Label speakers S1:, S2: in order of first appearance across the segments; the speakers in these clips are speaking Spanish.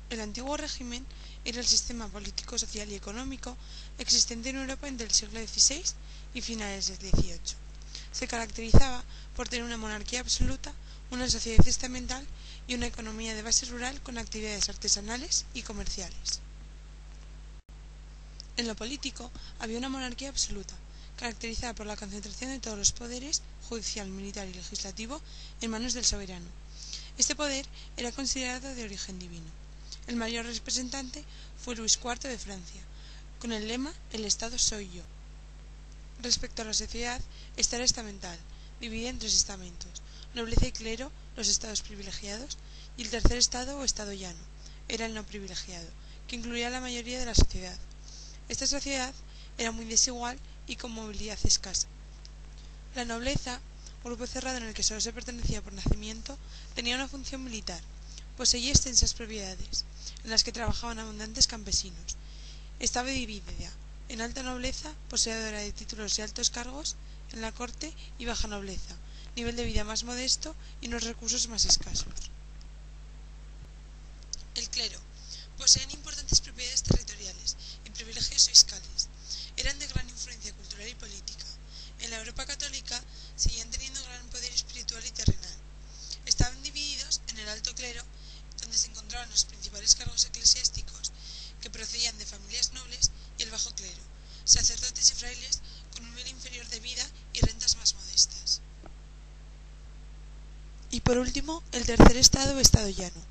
S1: El antiguo régimen era el sistema político, social y económico existente en Europa entre el siglo XVI y finales del XVIII. Se caracterizaba por tener una monarquía absoluta, una sociedad estamental y una economía de base rural con actividades artesanales y comerciales. En lo político había una monarquía absoluta, caracterizada por la concentración de todos los poderes, judicial, militar y legislativo, en manos del soberano. Este poder era considerado de origen divino. El mayor representante fue Luis IV de Francia, con el lema «El Estado soy yo». Respecto a la sociedad, esta era estamental, dividida en tres estamentos: nobleza y clero, los estados privilegiados, y el tercer estado o estado llano, era el no privilegiado, que incluía a la mayoría de la sociedad. Esta sociedad era muy desigual y con movilidad escasa. La nobleza, grupo cerrado en el que solo se pertenecía por nacimiento, tenía una función militar. Poseía extensas propiedades, en las que trabajaban abundantes campesinos. Estaba dividida en alta nobleza, poseedora de títulos y altos cargos en la corte, y baja nobleza, nivel de vida más modesto y unos recursos más escasos. El clero. Poseían importantes propiedades territoriales y privilegios fiscales. Eran de gran influencia cultural y política. En la Europa católica seguían teniendo gran poder espiritual y terrenal. Estaban divididos en el alto clero, donde se encontraban los principales cargos eclesiásticos que procedían de familias nobles, y el bajo clero, sacerdotes y frailes con un nivel inferior de vida y rentas más modestas. Y por último, el tercer estado o estado llano.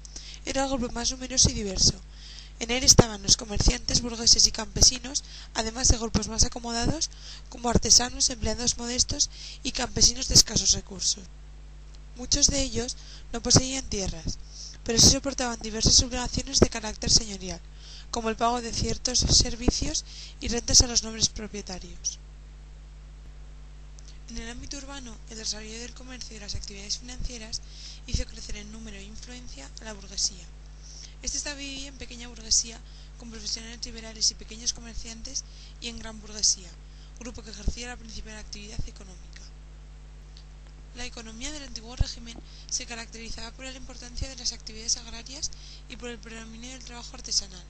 S1: Era el grupo más numeroso y diverso. En él estaban los comerciantes, burgueses y campesinos, además de grupos más acomodados como artesanos, empleados modestos y campesinos de escasos recursos. Muchos de ellos no poseían tierras, pero sí soportaban diversas obligaciones de carácter señorial, como el pago de ciertos servicios y rentas a los nobles propietarios. En el ámbito urbano, el desarrollo del comercio y las actividades financieras hizo crecer en número e influencia a la burguesía. Esta estaba dividida en pequeña burguesía, con profesionales liberales y pequeños comerciantes, y en gran burguesía, grupo que ejercía la principal actividad económica. La economía del antiguo régimen se caracterizaba por la importancia de las actividades agrarias y por el predominio del trabajo artesanal.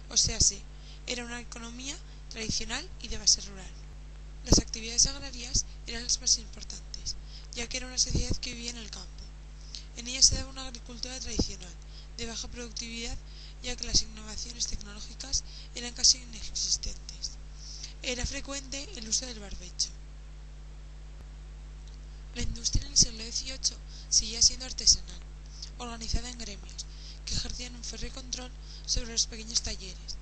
S1: O sea, era una economía tradicional y de base rural. Las actividades agrarias eran las más importantes, ya que era una sociedad que vivía en el campo. En ella se daba una agricultura tradicional, de baja productividad, ya que las innovaciones tecnológicas eran casi inexistentes. Era frecuente el uso del barbecho. La industria en el siglo XVIII seguía siendo artesanal, organizada en gremios, que ejercían un férreo control sobre los pequeños talleres.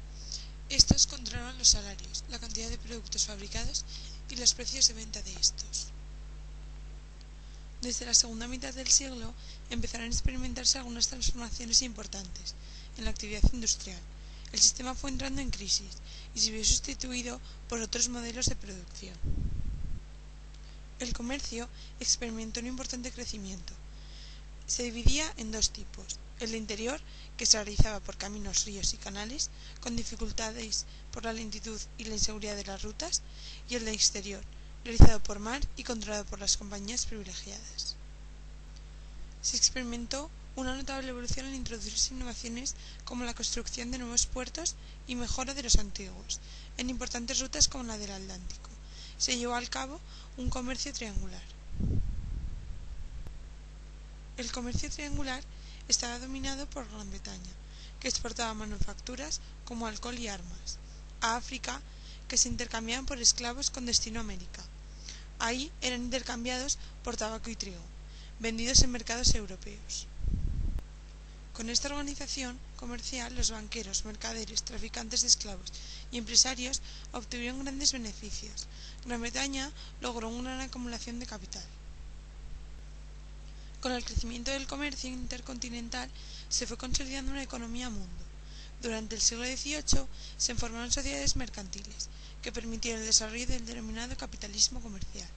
S1: Estos controlaban los salarios, la cantidad de productos fabricados y los precios de venta de estos. Desde la segunda mitad del siglo empezaron a experimentarse algunas transformaciones importantes en la actividad industrial. El sistema fue entrando en crisis y se vio sustituido por otros modelos de producción. El comercio experimentó un importante crecimiento. Se dividía en dos tipos: el de interior, que se realizaba por caminos, ríos y canales, con dificultades por la lentitud y la inseguridad de las rutas, y el de exterior, realizado por mar y controlado por las compañías privilegiadas. Se experimentó una notable evolución al introducirse innovaciones como la construcción de nuevos puertos y mejora de los antiguos, en importantes rutas como la del Atlántico. Se llevó a cabo un comercio triangular. El comercio triangular estaba dominado por Gran Bretaña, que exportaba manufacturas como alcohol y armas, a África, que se intercambiaban por esclavos con destino a América. Ahí eran intercambiados por tabaco y trigo, vendidos en mercados europeos. Con esta organización comercial, los banqueros, mercaderes, traficantes de esclavos y empresarios obtuvieron grandes beneficios. Gran Bretaña logró una gran acumulación de capital. Con el crecimiento del comercio intercontinental se fue consolidando una economía mundo. Durante el siglo XVIII se formaron sociedades mercantiles que permitieron el desarrollo del denominado capitalismo comercial.